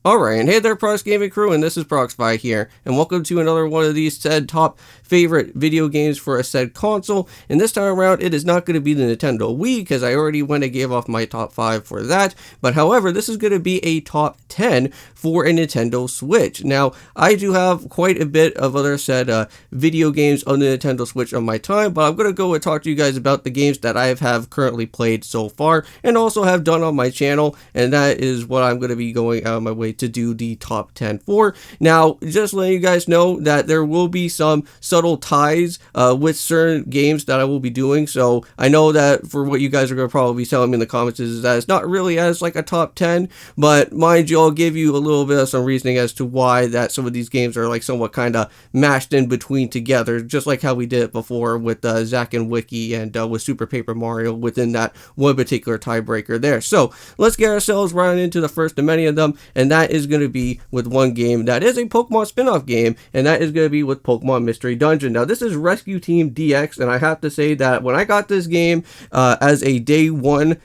Alright, and hey there Prox Gaming Crew, and this is Proxify here, and welcome to another one of these said top favorite video games for a said console. And this time around, it is not going to be the Nintendo Wii, because I already went and gave off my top 5 for that, but however, this is going to be a top 10 for a Nintendo Switch. Now, I do have quite a bit of other said video games on the Nintendo Switch on my time, but I'm going to go and talk to you guys about the games that I have currently played so far, and also have done on my channel, and that is what I'm going to be going out of my way to do the top 10 for. Now, just letting you guys know that there will be some subtle ties with certain games that I will be doing. So I know that for what you guys are going to probably be telling me in the comments is that it's not really as like a top 10, but mind you, I'll give you a little bit of some reasoning as to why that some of these games are like somewhat kind of mashed in between together, just like how we did it before with Zack and Wiki and with Super Paper Mario within that one particular tiebreaker there. So let's get ourselves right into the first of many of them, and that is going to be with one game that is a Pokemon spin-off game, and that is going to be with Pokemon Mystery Dungeon. Now, this is Rescue Team DX, and I have to say that when I got this game as a day one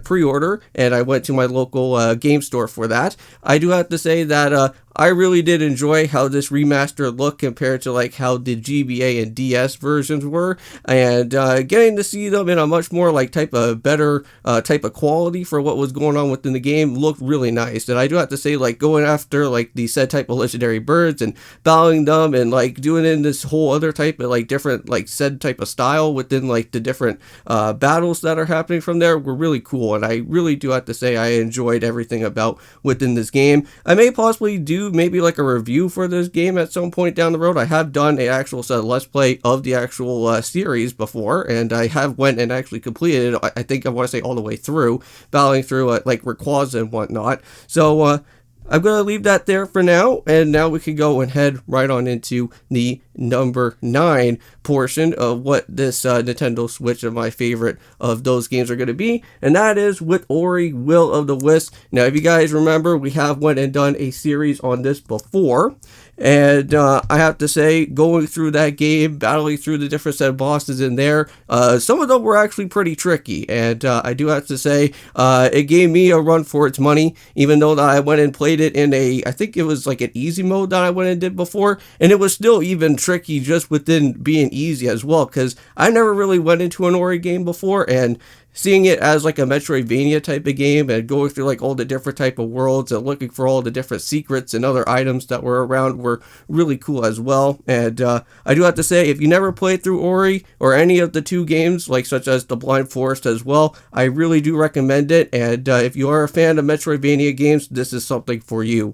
pre-order, and I went to my local game store for that, I do have to say that I really did enjoy how this remaster looked compared to like how the GBA and DS versions were, and getting to see them in a much more like better type of quality for what was going on within the game looked really nice. And I do have to say, like, going after like the said type of legendary birds and battling them and like doing in this whole other type of like different like said type of style within like the different battles that are happening from there were really cool, and I really do have to say I enjoyed everything about within this game. I may possibly do maybe like a review for this game at some point down the road. I have done an actual let's play of the actual series before, and I have went and actually completed it. I think I want to say all the way through, battling through like Rayquaza and whatnot. So I'm going to leave that there for now, and now we can go and head right on into the number 9 portion of what this Nintendo Switch of my favorite of those games are going to be, and that is with Ori Will of the Wisps. Now, if you guys remember, we have went and done a series on this before, and I have to say, going through that game, battling through the different set of bosses in there, some of them were actually pretty tricky, and I do have to say, it gave me a run for its money, even though that I went and played it in I think it was like an easy mode that I went and did before, and it was still even tricky just within being easy as well, because I never really went into an Ori game before, and seeing it as like a Metroidvania type of game and going through like all the different type of worlds and looking for all the different secrets and other items that were around were really cool as well. And I do have to say, if you never played through Ori or any of the 2 games, like such as the Blind Forest as well, I really do recommend it. And if you are a fan of Metroidvania games, this is something for you.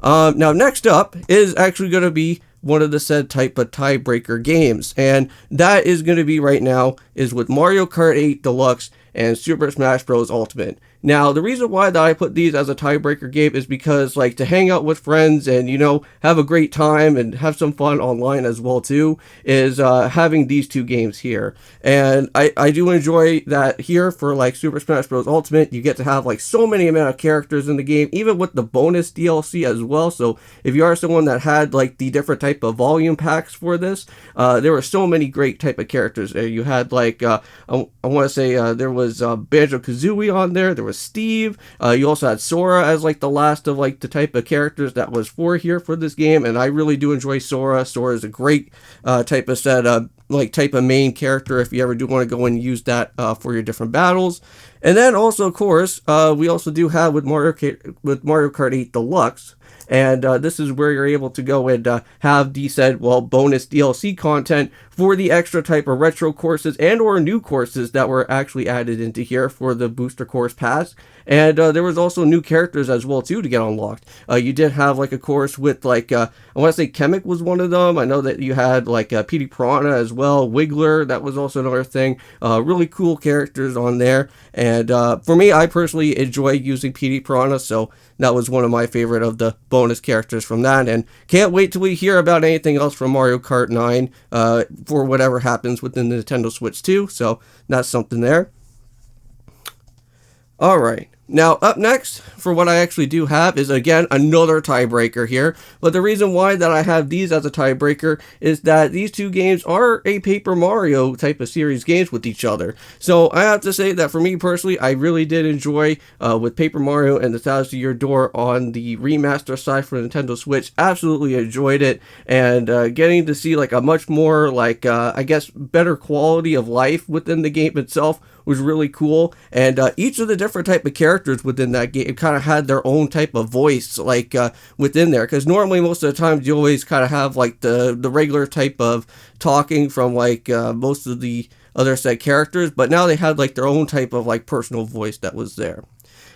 Now, next up is actually going to be one of the said type of tiebreaker games, and that is going to be right now is with Mario Kart 8 Deluxe and Super Smash Bros. Ultimate. Now, the reason why that I put these as a tiebreaker game is because, like, to hang out with friends and, you know, have a great time and have some fun online as well, too, is having these 2 games here. And I do enjoy that here for, like, Super Smash Bros. Ultimate. You get to have, like, so many amount of characters in the game, even with the bonus DLC as well. So, if you are someone that had, like, the different type of volume packs for this, there were so many great type of characters there. You had, like, I want to say there was Banjo-Kazooie on there. There was Steve. You also had Sora as like the last of like the type of characters that was for here for this game, and I really do enjoy Sora. Sora is a great type of set like type of main character if you ever do want to go and use that for your different battles. And then also, of course, we also do have with Mario Kart 8 Deluxe. And this is where you're able to go and have the said, well, bonus DLC content for the extra type of retro courses and or new courses that were actually added into here for the booster course pass. And there was also new characters as well, too, to get unlocked. You did have, like, a course with, like, I want to say Chemic was one of them. I know that you had, like, Petey Piranha as well. Wiggler, that was also another thing. Really cool characters on there. And for me, I personally enjoy using Petey Piranha, so that was one of my favorite of the bonus characters from that. And can't wait till we hear about anything else from Mario Kart 9 for whatever happens within the Nintendo Switch 2. So that's something there. Alright, Now, up next, for what I actually do have, is again another tiebreaker here. But the reason why that I have these as a tiebreaker is that these two games are a Paper Mario type of series games with each other. So I have to say that for me personally, I really did enjoy with Paper Mario and the Thousand Year Door on the remaster side for Nintendo Switch. Absolutely enjoyed it, and getting to see like a much more like I guess better quality of life within the game itself was really cool. And each of the different type of characters within that game kind of had their own type of voice like within there, because normally most of the times you always kind of have like the regular type of talking from like most of the other set characters, but now they had like their own type of like personal voice that was there.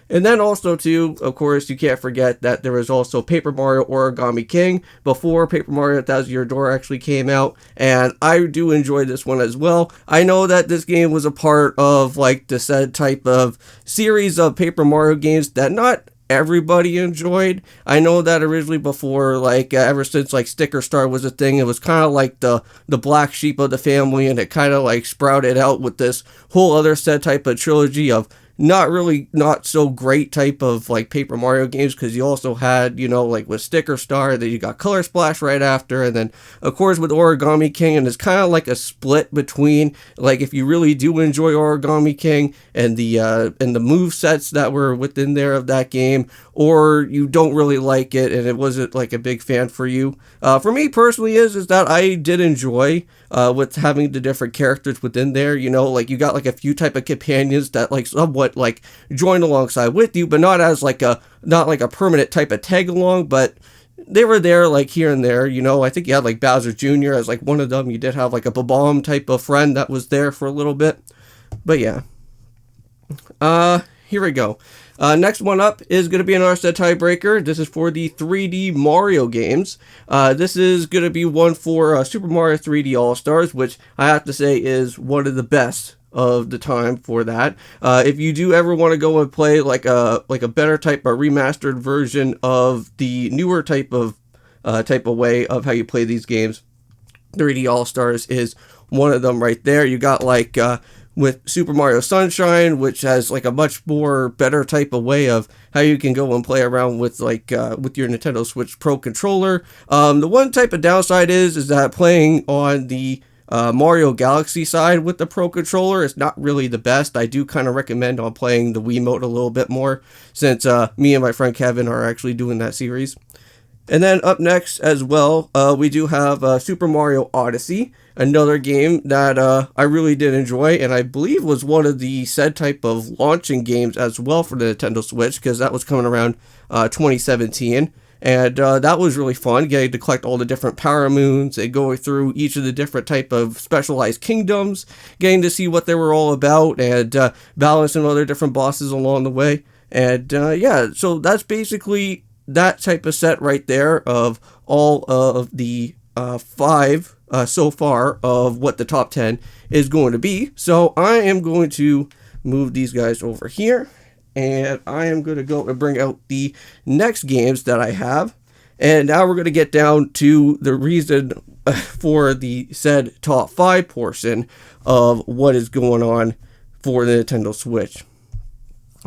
And then also too, of course, you can't forget that there was also Paper Mario Origami King before Paper Mario Thousand Year Door actually came out, and I do enjoy this one as well. I know that this game was a part of like the said type of series of Paper Mario games that not everybody enjoyed. I know that originally before, like ever since like Sticker Star was a thing, it was kind of like the black sheep of the family, and it kind of like sprouted out with this whole other set type of trilogy of not so great type of like Paper Mario games, because you also had, you know, like with Sticker Star, then you got Color Splash right after, and then of course with Origami King, and it's kind of like a split between like if you really do enjoy Origami King and the move sets that were within there of that game, or you don't really like it and it wasn't like a big fan for you. For me personally is that I did enjoy with having the different characters within there. You know, like you got like a few type of companions that like somewhat like join alongside with you, but not as like a permanent type of tag along, but they were there like here and there. You know, I think you had like Bowser Jr. as like one of them. You did have like a Bomb type of friend that was there for a little bit, but yeah. Here we go. Next one up is going to be another set tiebreaker. This is for the 3D Mario games. This is going to be one for Super Mario 3D All-Stars, which I have to say is one of the best of the time for that. If you do ever want to go and play like a better type of remastered version of the newer type of way of how you play these games, 3D All-Stars is one of them right there. You got like with Super Mario Sunshine, which has like a much more better type of way of how you can go and play around with like with your Nintendo Switch Pro controller. The one type of downside is that playing on the Mario Galaxy side with the Pro controller is not really the best. I do kind of recommend on playing the Wiimote a little bit more, since me and my friend Kevin are actually doing that series. And then up next as well, we do have Super Mario Odyssey, another game that I really did enjoy, and I believe was one of the said type of launching games as well for the Nintendo Switch, because that was coming around 2017. And that was really fun, getting to collect all the different Power Moons and going through each of the different type of specialized kingdoms, getting to see what they were all about, and balancing other different bosses along the way. And yeah, so that's basically that type of set right there of all of the 5 so far of what the top 10 is going to be. So I am going to move these guys over here, and I am going to go and bring out the next games that I have. And now we're going to get down to the reason for the said top 5 portion of what is going on for the Nintendo Switch.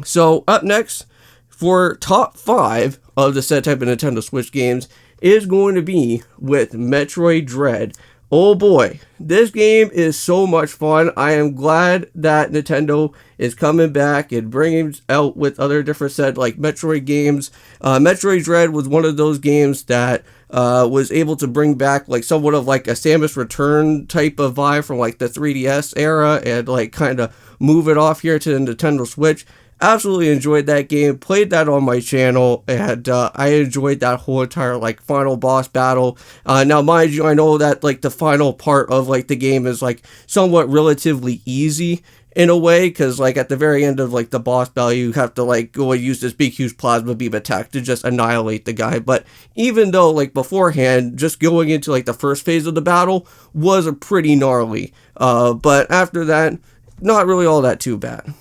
So up next for top 5 of the said type of Nintendo Switch games is going to be with Metroid Dread. Oh boy, this game is so much fun. I am glad that Nintendo is coming back and bringing out with other different set like Metroid games. Metroid Dread was one of those games that was able to bring back like somewhat of like a Samus Return type of vibe from like the 3DS era, and like kind of move it off here to the Nintendo Switch. Absolutely enjoyed that game, played that on my channel, and I enjoyed that whole entire like final boss battle. Now mind you, I know that like the final part of like the game is like somewhat relatively easy in a way, because like at the very end of like the boss battle, you have to like go and use this big huge plasma beam attack to just annihilate the guy. But even though like beforehand, just going into like the first phase of the battle was a pretty gnarly, but after that, not really all that too bad.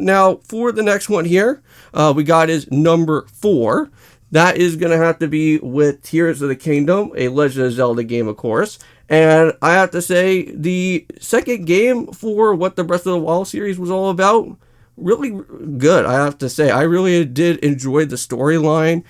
Now for the next one here, we got is number 4. That is going to have to be with Tears of the Kingdom, a Legend of Zelda game, of course. And I have to say, the second game for what the Breath of the Wild series was all about really good, I have to say. I really did enjoy the storyline,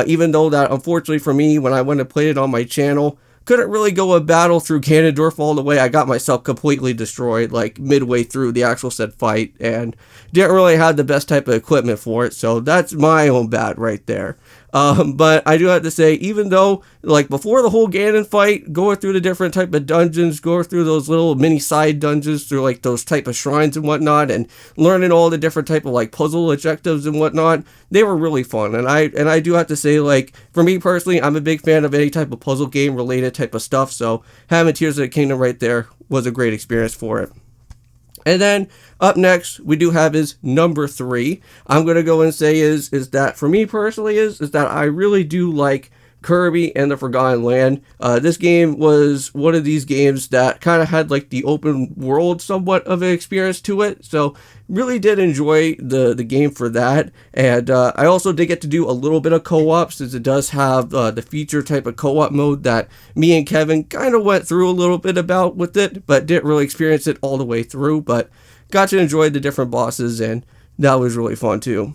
even though that, unfortunately for me, when I went and played it on my channel, couldn't really go a battle through Ganondorf all the way. I got myself completely destroyed, like, midway through the actual said fight, and didn't really have the best type of equipment for it, so that's my own bad right there. But I do have to say, even though, like, before the whole Ganon fight, going through the different type of dungeons, going through those little mini side dungeons, through, like, those type of shrines and whatnot, and learning all the different type of, like, puzzle objectives and whatnot, they were really fun. And I do have to say, like, for me personally, I'm a big fan of any type of puzzle game related type of stuff, so having Tears of the Kingdom right there was a great experience for it. And then up next, we do have is number 3. I'm going to go and say is that for me personally is that I really do like Kirby and the Forgotten Land. This game was one of these games that kind of had like the open world somewhat of an experience to it. So really did enjoy the game for that. And I also did get to do a little bit of co-op, since it does have the feature type of co-op mode that me and Kevin kind of went through a little bit about with it, but didn't really experience it all the way through. But got to enjoy the different bosses, and that was really fun too.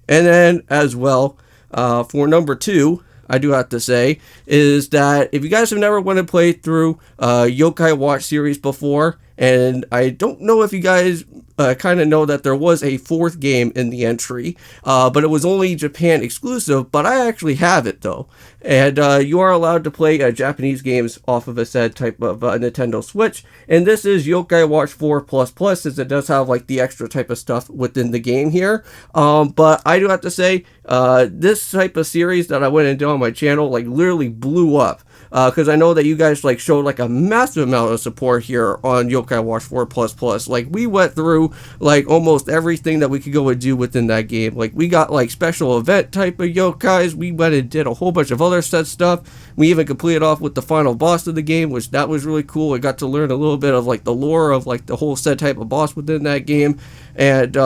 And then as well, for number 2, I do have to say, is that if you guys have never wanted to play through Yokai Watch series before, and I don't know if you guys kind of know that there was a 4th game in the entry, but it was only Japan exclusive, but I actually have it though. And you are allowed to play Japanese games off of a said type of Nintendo Switch, and this is Yokai Watch 4++, since it does have like the extra type of stuff within the game here. But I do have to say, this type of series that I went and did on my channel like literally blew up. Because I know that you guys like showed like a massive amount of support here on Yokai Watch 4++. Like we went through like almost everything that we could go and do within that game. Like we got like special event type of yokais. We went and did a whole bunch of other set stuff. We even completed off with the final boss of the game, which that was really cool. I got to learn a little bit of like the lore of like the whole set type of boss within that game, and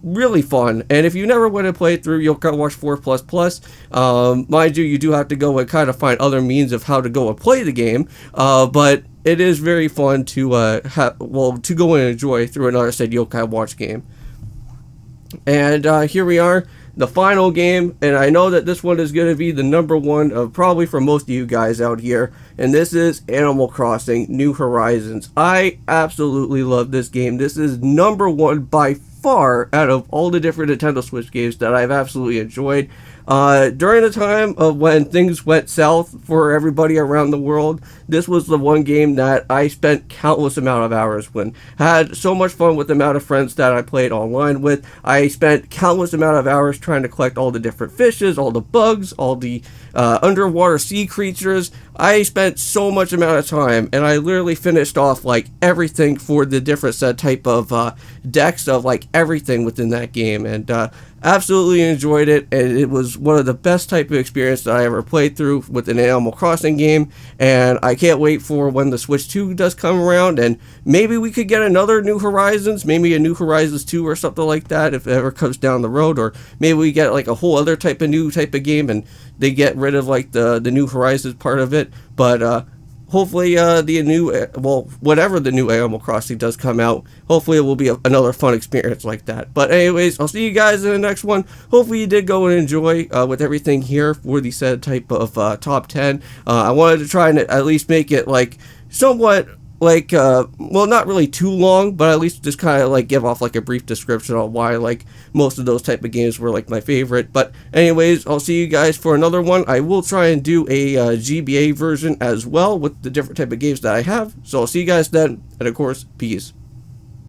really fun. And if you never went and played through Yokai Watch 4++, mind you, you do have to go and kind of find other means of how to go and play the game, but it is very fun to to go and enjoy through another said Yokai Watch game. And here we are, the final game, and I know that this one is going to be the number 1 of probably for most of you guys out here, and this is Animal Crossing New Horizons. I absolutely love this game. This is number 1 by far out of all the different Nintendo Switch games that I've absolutely enjoyed. During the time of when things went south for everybody around the world, this was the one game that I spent countless amount of hours with. Had so much fun with the amount of friends that I played online with. I spent countless amount of hours trying to collect all the different fishes, all the bugs, all the underwater sea creatures. I spent so much amount of time, and I literally finished off like everything for the different set type of decks of like everything within that game, and absolutely enjoyed it. And it was one of the best type of experience that I ever played through with an Animal Crossing game, and I can't wait for when the Switch 2 does come around, and maybe we could get another New Horizons, maybe a New Horizons 2 or something like that if it ever comes down the road, or maybe we get like a whole other type of new type of game and they get rid of like the New Horizons part of it. But hopefully the new, whatever the new Animal Crossing does come out, hopefully it will be another fun experience like that. But anyways, I'll see you guys in the next one. Hopefully you did go and enjoy with everything here for the said type of top 10. I wanted to try and at least make it like somewhat like not really too long, but at least just kind of like give off like a brief description on why like most of those type of games were like my favorite. But anyways, I'll see you guys for another one. I will try and do a GBA version as well with the different type of games that I have. So I'll see you guys then, and of course, peace.